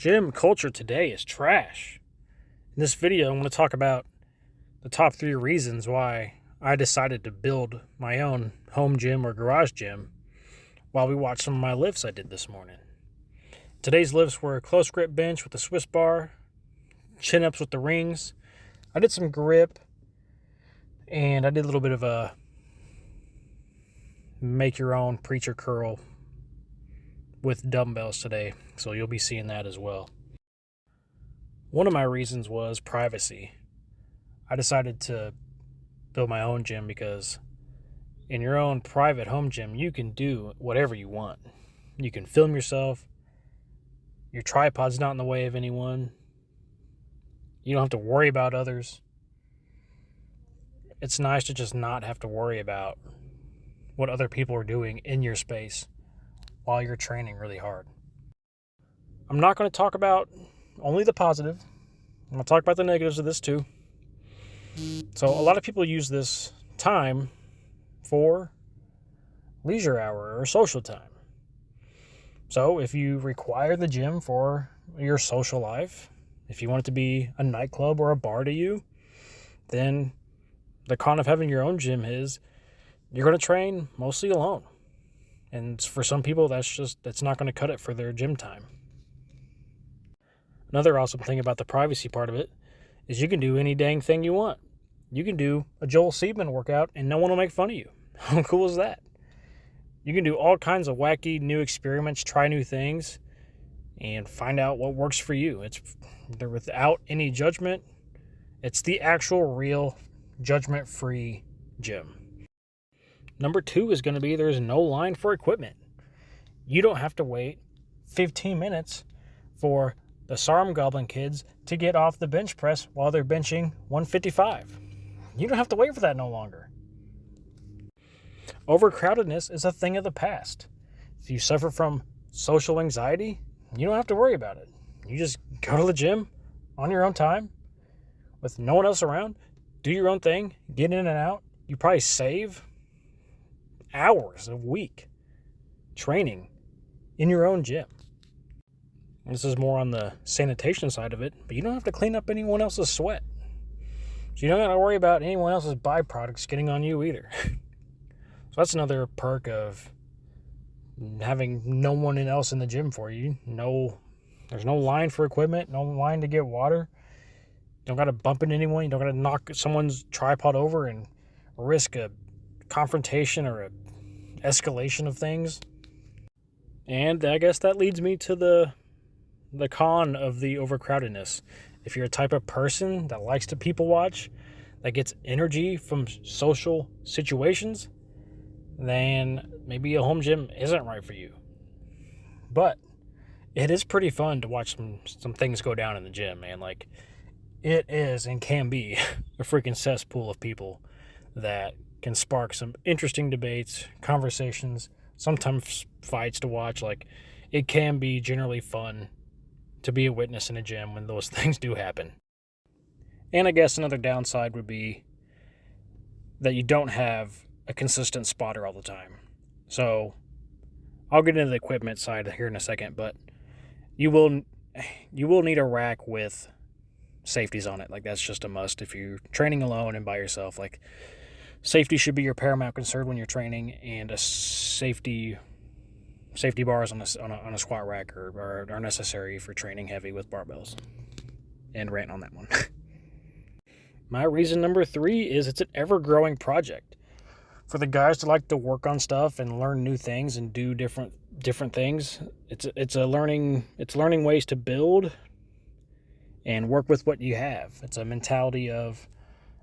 Gym culture today is trash. In this video, I'm going to talk about the top 3 reasons why I decided to build my own home gym or garage gym while we watched some of my lifts I did this morning. Today's lifts were a close grip bench with a Swiss bar, chin-ups with the rings. I did some grip, and I did a little bit of a make-your-own preacher curl with dumbbells today, so you'll be seeing that as well. One of my reasons was privacy. I decided to build my own gym because in your own private home gym, you can do whatever you want. You can film yourself. Your tripod's not in the way of anyone. You don't have to worry about others. It's nice to just not have to worry about what other people are doing in your space while you're training really hard. I'm not going to talk about only the positive. I'm going to talk about the negatives of this too. So a lot of people use this time for leisure hour or social time. So if you require the gym for your social life, if you want it to be a nightclub or a bar to you, then the con of having your own gym is you're going to train mostly alone. And for some people, that's not going to cut it for their gym time. Another awesome thing about the privacy part of it is you can do any dang thing you want. You can do a Joel Seedman workout and no one will make fun of you. How cool is that? You can do all kinds of wacky new experiments, try new things, and find out what works for you. They're without any judgment. It's the actual real judgment-free gym. Number 2 is going to be there's no line for equipment. You don't have to wait 15 minutes for the Sarm Goblin kids to get off the bench press while they're benching 155. You don't have to wait for that no longer. Overcrowdedness is a thing of the past. If you suffer from social anxiety, you don't have to worry about it. You just go to the gym on your own time with no one else around, do your own thing, get in and out. You probably save hours a week training in your own gym. This is more on the sanitation side of it, but you don't have to clean up anyone else's sweat. So you don't have to worry about anyone else's byproducts getting on you either. So that's another perk of having no one else in the gym for you. There's no line for equipment, no line to get water. You don't got to bump into anyone. You don't got to knock someone's tripod over and risk a confrontation or a escalation of things. And I guess that leads me to the con of the overcrowdedness. If you're a type of person that likes to people watch, that gets energy from social situations, then maybe a home gym isn't right for you. But it is pretty fun to watch some things go down in the gym, man. Like, it is and can be a freaking cesspool of people that can spark some interesting debates, conversations, sometimes fights to watch. Like, it can be generally fun to be a witness in a gym when those things do happen. And I guess another downside would be that you don't have a consistent spotter all the time. So I'll get into the equipment side here in a second, but you will need a rack with safeties on it. Like, that's just a must if you're training alone and by yourself. Like, safety should be your paramount concern when you're training, and a safety bars on a squat rack are necessary for training heavy with barbells. And rant on that one. My reason number 3 is it's an ever-growing project. For the guys to like to work on stuff and learn new things and do different things, it's learning ways to build and work with what you have. It's a mentality of,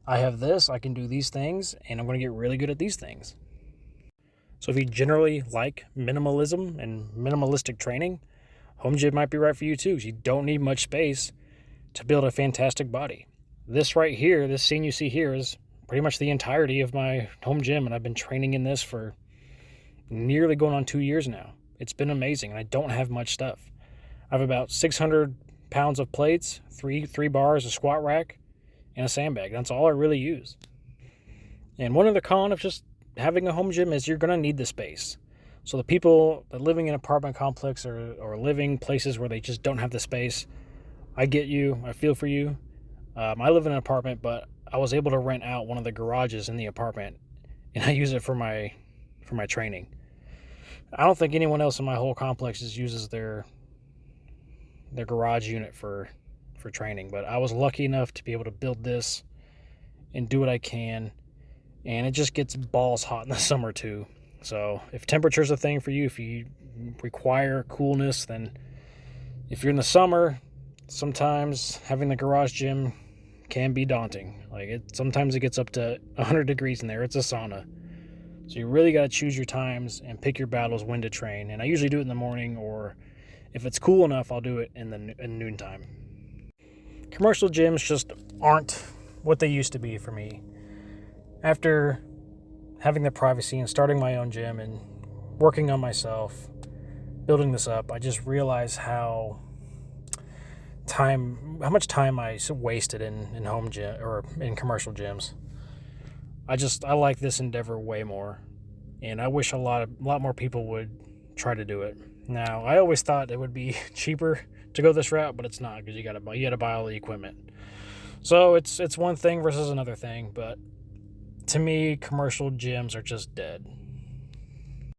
I have this, I can do these things, and I'm going to get really good at these things. So if you generally like minimalism and minimalistic training, home gym might be right for you too. You don't need much space to build a fantastic body. This right here, this scene you see here, is pretty much the entirety of my home gym, and I've been training in this for nearly going on 2 years now. It's been amazing, and I don't have much stuff. I have about 600 pounds of plates, three bars, a squat rack, and a sandbag. That's all I really use. And one other con of just having a home gym is you're going to need the space. So the people that living in apartment complex or living places where they just don't have the space, I get you. I feel for you. I live in an apartment, but I was able to rent out one of the garages in the apartment, and I use it for my training. I don't think anyone else in my whole complex uses their garage unit for training, but I was lucky enough to be able to build this and do what I can, and it just gets balls hot in the summer too. So if temperature's a thing for you, if you require coolness, then if you're in the summer, sometimes having the garage gym can be daunting. Sometimes it gets up to 100 degrees in there. It's a sauna. So you really got to choose your times and pick your battles when to train. And I usually do it in the morning, or if it's cool enough, I'll do it in noontime. Commercial gyms just aren't what they used to be for me. After having the privacy and starting my own gym and working on myself, building this up, I just realized how much time I wasted in home gym or in commercial gyms. I like this endeavor way more, and I wish a lot more people would try to do it. Now, I always thought it would be cheaper to go this route, but it's not, because you got to buy all the equipment. So it's one thing versus another thing, but to me, commercial gyms are just dead.